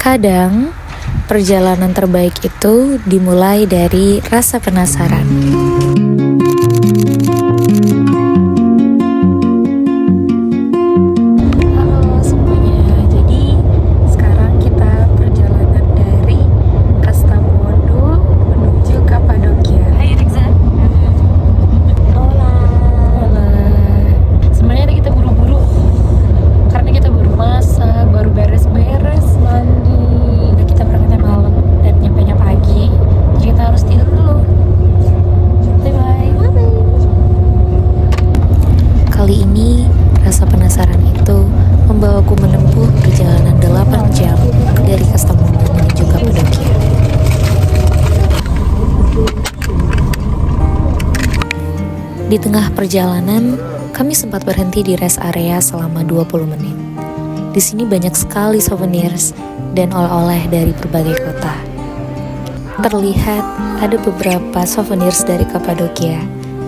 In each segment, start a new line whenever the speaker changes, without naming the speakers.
Kadang, perjalanan terbaik itu dimulai dari rasa penasaran. Halo semuanya, jadi sekarang kita perjalanan dari Kastamonu menuju Kapadokia. Hai Rizza. Hola. Hola. Sebenarnya kita buru-buru karena kita baru masak, baru beres-beres, mandi. Udah kita berangkatnya malam dan nyampenya pagi, jadi kita harus tidur dulu. Bye-bye. Kali ini rasa penasaran itu membawaku menempuh perjalanan 8 jam dari Kastamonu menuju Kapadokia. Di tengah perjalanan, kami sempat berhenti di rest area selama 20 menit. Di sini banyak sekali souvenirs dan oleh-oleh dari berbagai kota. Terlihat ada beberapa souvenirs dari Kapadokia,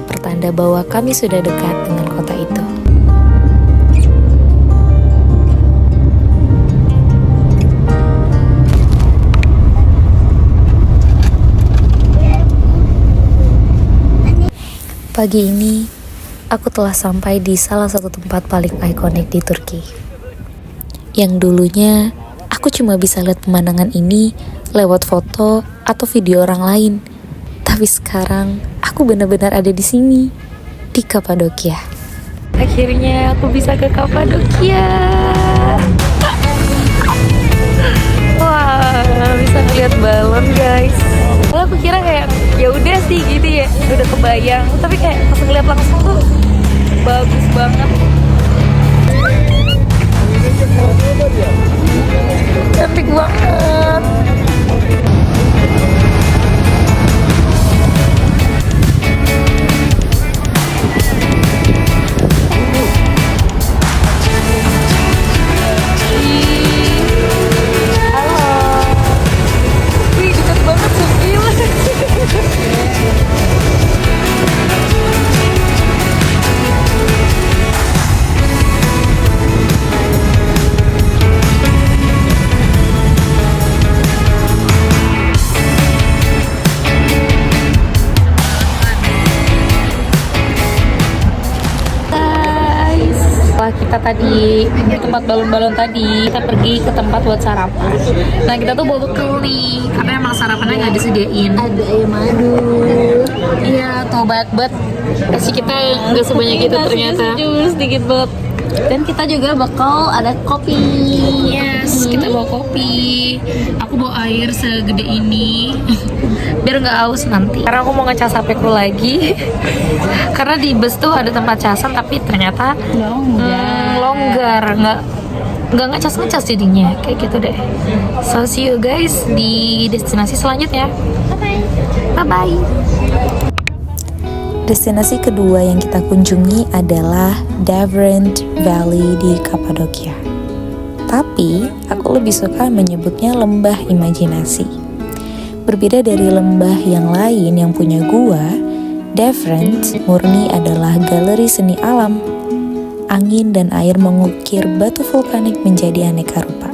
pertanda bahwa kami sudah dekat dengan kota itu. Pagi ini, aku telah sampai di salah satu tempat paling ikonik di Turki. Yang dulunya, aku cuma bisa lihat pemandangan ini lewat foto atau video orang lain. Tapi sekarang, aku benar-benar ada di sini, di Kapadokia. Akhirnya aku bisa ke Kapadokia. Wah, bisa ngeliat balon guys. Kalau aku kira kayak ya udah sih gitu ya, udah kebayang. Tapi kayak pas ngeliat langsung tuh bagus banget. Cantik banget. Kita tadi di tempat balon-balon tadi, kita pergi ke tempat buat sarapan. Nah kita tuh bawa bekal nih, karena emang sarapannya nggak disediain. Ada ayam madu. Iya, tuh banyak banget. Kasih kita nggak sebanyak itu ternyata. Sedikit banget. Dan kita juga bakal ada kopi. Yes, kita bawa kopi. Aku bawa air segede ini biar nggak haus nanti. Karena aku mau ngecas HPku lagi. Karena di bus tuh ada tempat casan, tapi ternyata longgar, nggak ngecas jadinya kayak gitu deh. So see you guys di destinasi selanjutnya. Bye bye. Destinasi kedua yang kita kunjungi adalah Davran Valley di Kapadokia. Tapi, aku lebih suka menyebutnya lembah imajinasi. Berbeda dari lembah yang lain yang punya gua, Davran murni adalah galeri seni alam. Angin dan air mengukir batu vulkanik menjadi aneka rupa.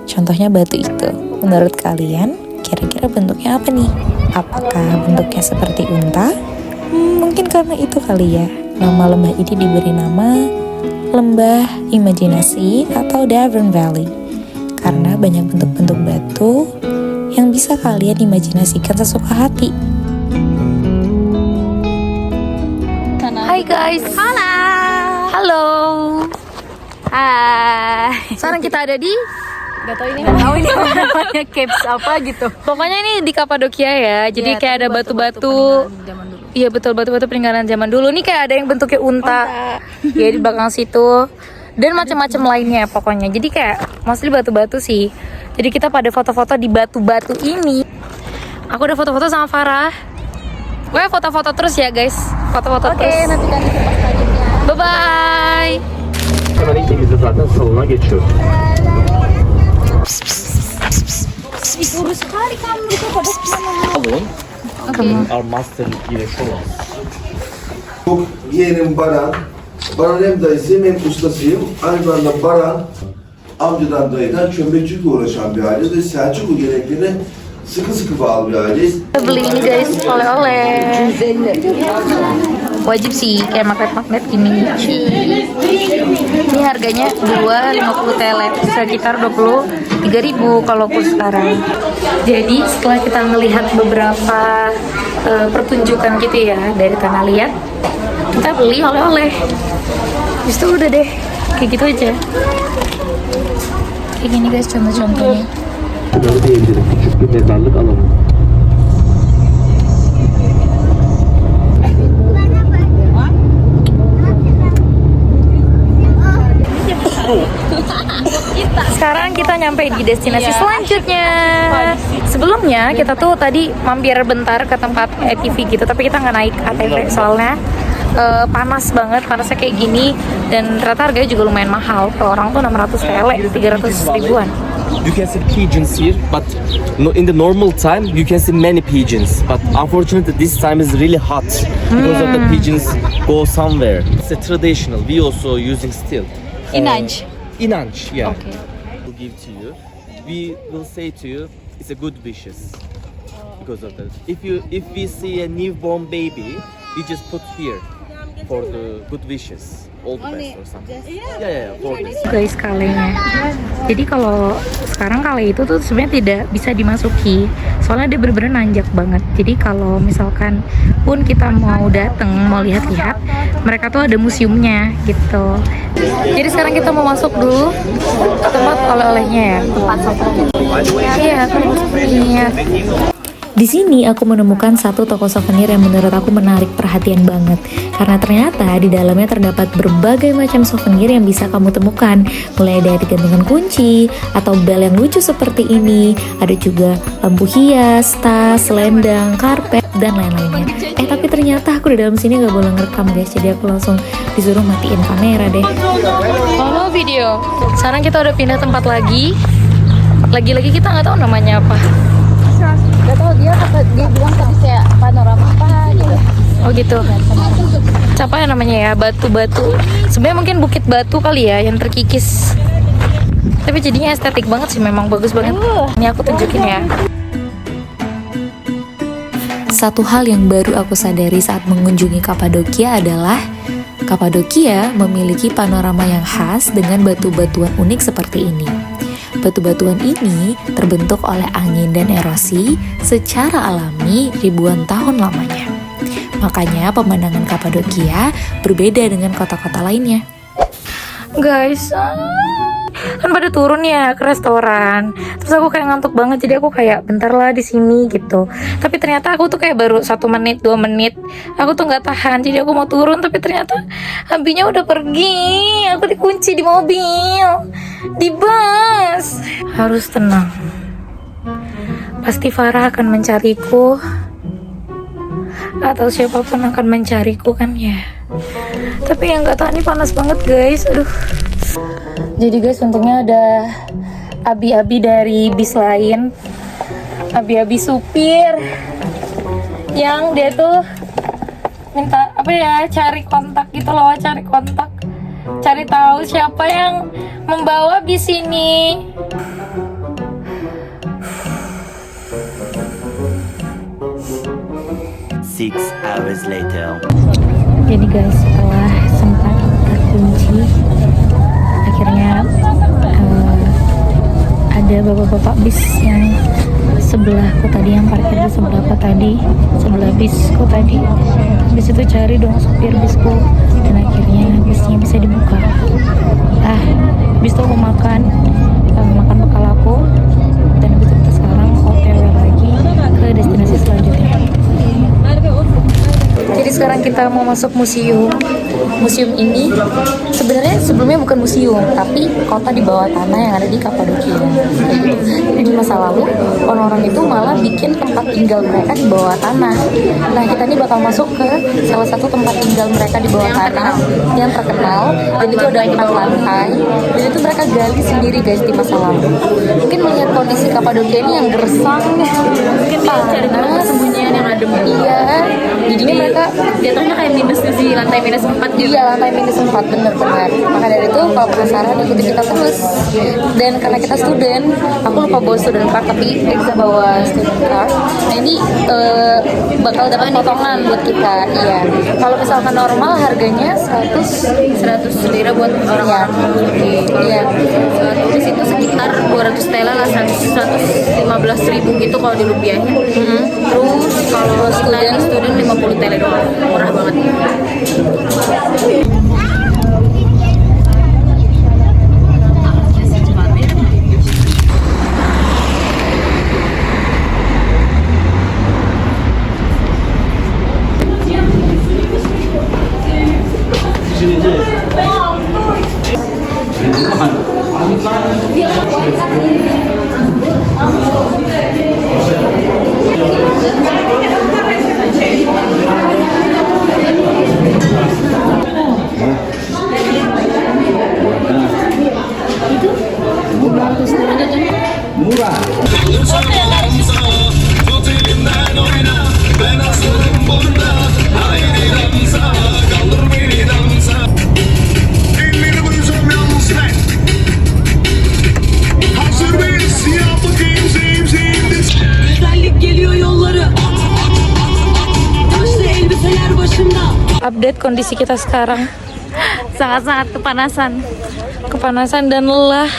Contohnya batu itu, menurut kalian, kira-kira bentuknya apa nih? Apakah bentuknya seperti unta? Mungkin karena itu kali ya, nama lembah ini diberi nama Lembah Imajinasi atau Davran Valley, karena banyak bentuk-bentuk batu yang bisa kalian imajinasikan sesuka hati. Hai guys. Halo. Hai. Sekarang kita ada di
Gak tau ini namanya caves apa gitu.
pokoknya ini di Kapadokia ya. Jadi
Ya,
kayak ada batu-batu. Iya betul, batu-batu peninggalan zaman dulu. Nih kayak ada yang bentuknya unta. Ya di belakang situ. Dan macam-macam lainnya pokoknya. Jadi kayak mostly batu-batu sih. Jadi kita pada foto-foto di batu-batu ini. Aku udah foto-foto sama Farah. Gue foto-foto terus ya guys. Foto-foto terus.
Oke, nanti kan kita pas selanjutnya.
Bye-bye.
Hemen ikimiz de zaten salona geçiyor.
Buru sekali kamu itu pada
Salon. Our master yine show us.
Bu yeğenim Baran. Baran hem dayısıyım hem ustasıyım. Aynı zamanda Baran amcadan dayıdan çömlekçilikle uğraşan bir aileyiz ve Selçuklu geleneklerine sıkı sıkı bağlı bir aileyiz.
Beliin guys oleh-oleh. Wajib sih kayak magnet-magnet gini. Ini harganya 2,50 telet, sekitar 23.000 kalau pun sekarang. Jadi setelah kita melihat beberapa pertunjukan gitu ya dari Tanah Liat, kita beli oleh-oleh. Habis itu udah deh, kayak gitu aja. Kayak gini guys contoh-contohnya.
Bunları diyebilirim. Küçük bir mezarlık alanı.
Sekarang kita nyampe di destinasi selanjutnya. Sebelumnya kita tuh tadi mampir bentar ke tempat ATV gitu, tapi kita nggak naik ATV soalnya panas banget, panasnya kayak gini, dan ternyata harganya juga lumayan mahal. Per orang tuh 600 tele, 300 ribuan.
You can see pigeons here, but in the normal time you can see many pigeons. But unfortunately, this time is really hot because of the pigeons go somewhere. It's a traditional. We also using still.
Inanç.
Inanç, yeah.
Okay.
We'll give to you. We will say to you, it's a good wishes because of that. If we see a newborn baby, we just put here for the good wishes. All the best or something. Yeah, for this.
Guys, kalenya. Jadi kalau sekarang kale itu tuh sebenarnya tidak bisa dimasuki, soalnya dia bener-bener nanjak banget. Jadi kalau misalkan pun kita mau dateng, mau lihat-lihat, mereka tuh ada museumnya gitu. Jadi sekarang kita mau masuk dulu ke tempat oleh-olehnya ya. Iya, aku mau souvenir. Di sini aku menemukan satu toko souvenir yang menurut aku menarik perhatian banget. Karena ternyata di dalamnya terdapat berbagai macam souvenir yang bisa kamu temukan. Mulai dari gantungan kunci, atau bel yang lucu seperti ini. Ada juga lampu hias, tas, selendang, karpet, dan lain-lainnya. Tapi ternyata aku di dalam sini gak boleh ngerekam guys. Jadi aku langsung disuruh matiin kamera deh. Halo video. Sekarang kita udah pindah tempat lagi. Lagi-lagi kita nggak tahu namanya apa.
Gak tau dia bilang tadi kayak panorama apa gitu.
Oh gitu. Apa ya namanya ya, batu-batu. Sebenarnya mungkin bukit batu kali ya yang terkikis. Tapi jadinya estetik banget sih, memang bagus banget. Ini aku tunjukin ya. Satu hal yang baru aku sadari saat mengunjungi Kapadokia adalah Kapadokia memiliki panorama yang khas dengan batu-batuan unik seperti ini. Batu-batuan ini terbentuk oleh angin dan erosi secara alami ribuan tahun lamanya. Makanya pemandangan Kapadokia berbeda dengan kota-kota lainnya. Guys, kan pada turun ya ke restoran. Terus aku kayak ngantuk banget, jadi aku kayak bentar lah di sini gitu. Tapi ternyata aku tuh kayak baru 1 menit, 2 menit. Aku tuh nggak tahan, jadi aku mau turun. Tapi ternyata abinya udah pergi. Aku dikunci di mobil, di bus. Harus tenang. Pasti Farah akan mencariku, atau siapapun akan mencariku kan ya. Tapi yang nggak tahan, ini panas banget guys. Aduh. Jadi guys, untungnya ada abi-abi dari bis lain, abi-abi supir, yang dia tuh minta apa ya, cari kontak gitu loh, cari kontak, cari tahu siapa yang membawa bis ini.
Six hours later.
Jadi guys, setelah sempat terkunci, akhirnya ada bapak-bapak bis yang sebelahku tadi, yang parkir di sebelahku tadi, sebelah bisku tadi. Bis itu cari dong supir bisku, dan akhirnya bisnya bisa dibuka. Bis itu aku makan bekal aku, dan habis itu kita sekarang OTW lagi ke destinasi selanjutnya. Jadi sekarang kita mau masuk museum. Museum ini sebenarnya sebelumnya bukan museum, tapi kota di bawah tanah yang ada di Kapadokia. Jadi di masa lalu orang-orang itu malah bikin tempat tinggal mereka di bawah tanah. Nah, kita ini bakal masuk ke salah satu tempat tinggal mereka di bawah tanah yang terkenal, dan itu ada 4 lantai. Dan itu mereka gali sendiri guys di masa lalu. Mungkin melihat kondisi Kapadokia ini yang gersang, mungkin dia cari tempat persembunyian yang ada adem. Iya. Jadinya mereka
jatuhnya kayak minus di lantai minus 4 gitu.
iya lantai minus 4 bener-bener. Maka dari itu kalau penasaran ikuti kita terus. Dan karena kita student, aku lupa bawa student card tapi bisa bawa student card. Nah ini bakal dapat potongan buat kita. Iya. Kalau misalkan normal harganya 100
lira buat orang-orang.
Iya.
Di situ sekitar 200 tela lah, 115.000 gitu kalau dirupiahin. Terus kalau student 50 tele doang, murah banget.
Update kondisi kita sekarang.
Sangat-sangat
Kepanasan dan lelah.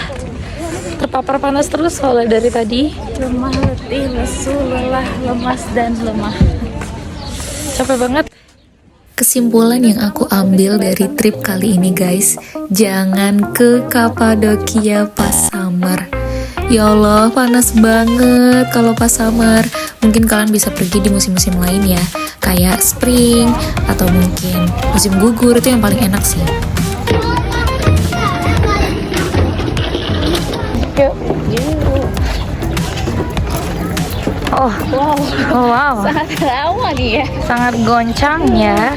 Terpapar panas terus soalnya dari tadi.
lemah, letih, lesu, lelah, lemas dan lemah.
Capek banget.
Kesimpulan yang aku ambil dari trip kali ini guys, jangan ke Kapadokia pas summer. Ya Allah, panas banget kalau pas summer. Mungkin kalian bisa pergi di musim-musim lain ya, kayak spring atau mungkin musim gugur, itu yang paling enak sih.
Yuk. Oh, wow.
Sangat lama nih ya.
Sangat goncang ya.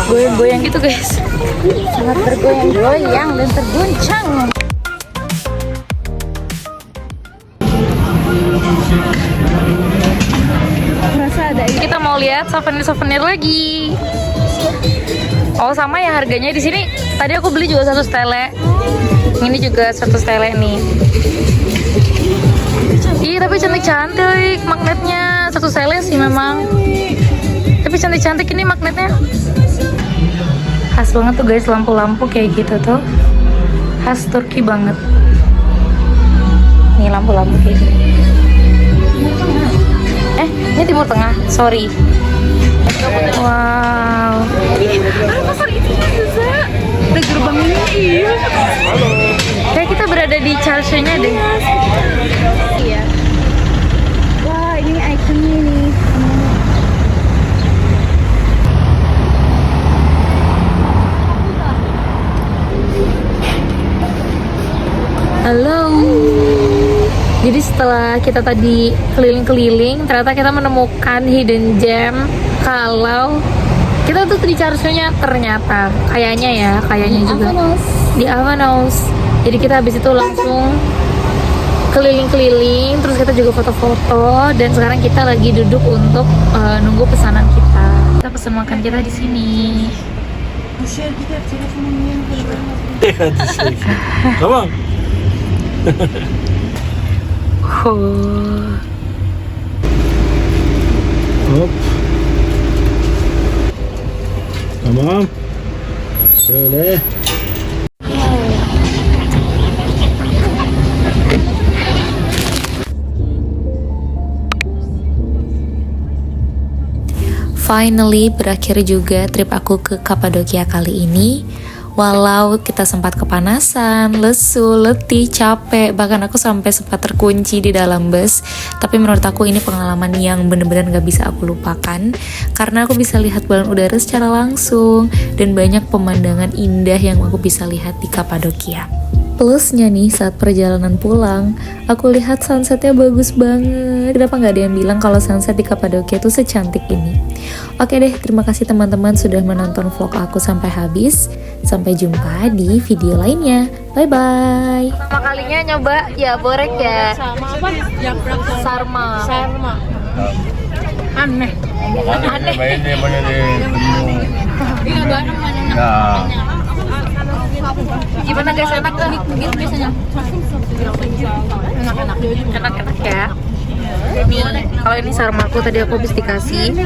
Goyang-goyang gitu guys.
Sangat tergoyang-goyang dan terguncang.
Kita mau lihat souvenir-souvenir lagi. Oh, sama ya harganya di sini. Tadi aku beli juga 1 stele. Ini juga 1 stele nih. Ih, tapi cantik-cantik magnetnya. 1 stele sih memang. Tapi cantik-cantik ini magnetnya. Khas banget tuh guys, lampu-lampu kayak gitu tuh. Khas Turki banget. Nih lampu-lampu kayak gini. Ini Timur Tengah, sorry. Wow.
Pasar ini bisa. Ada gerbang ini.
Kayak kita berada di charge-nya deh.
Iya. Wah, ini ikonnya nih.
Halo. Jadi setelah kita tadi keliling-keliling, ternyata kita menemukan hidden gem. Kalau kita tuh di charge-nya ternyata, kayaknya juga di Avanos. Jadi kita habis itu langsung keliling-keliling, terus kita juga foto-foto, dan sekarang kita lagi duduk untuk nunggu pesanan kita. Kita pesen makan kita di sini.
Tamam. Hop. Tamam. Şöyle.
Finally, berakhir juga trip aku ke Kapadokia kali ini. Walau kita sempat kepanasan, lesu, letih, capek, bahkan aku sampai sempat terkunci di dalam bus. Tapi menurut aku ini pengalaman yang bener-bener gak bisa aku lupakan, karena aku bisa lihat balon udara secara langsung, dan banyak pemandangan indah yang aku bisa lihat di Kapadokia. Plusnya nih, saat perjalanan pulang, aku lihat sunsetnya bagus banget. Kenapa nggak ada yang bilang kalau sunset di Kapadokia itu secantik ini? Oke deh, terima kasih teman-teman sudah menonton vlog aku sampai habis. Sampai jumpa di video lainnya. Bye-bye.
Pertama kalinya nyoba ya borek ya. Sama apa? Sarma. Sarma. Aneh.
Aneh.
Gimana guys, enak gak? Gitu biasanya. Enak ya. Nih, kalau ini sarmaku tadi aku habis dikasih.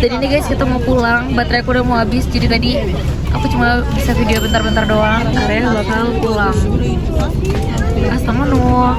Dan ini guys, kita mau pulang. Baterai aku udah mau habis. Jadi tadi aku cuma bisa video bentar-bentar doang. Karena bakal pulang. Astagfirullah.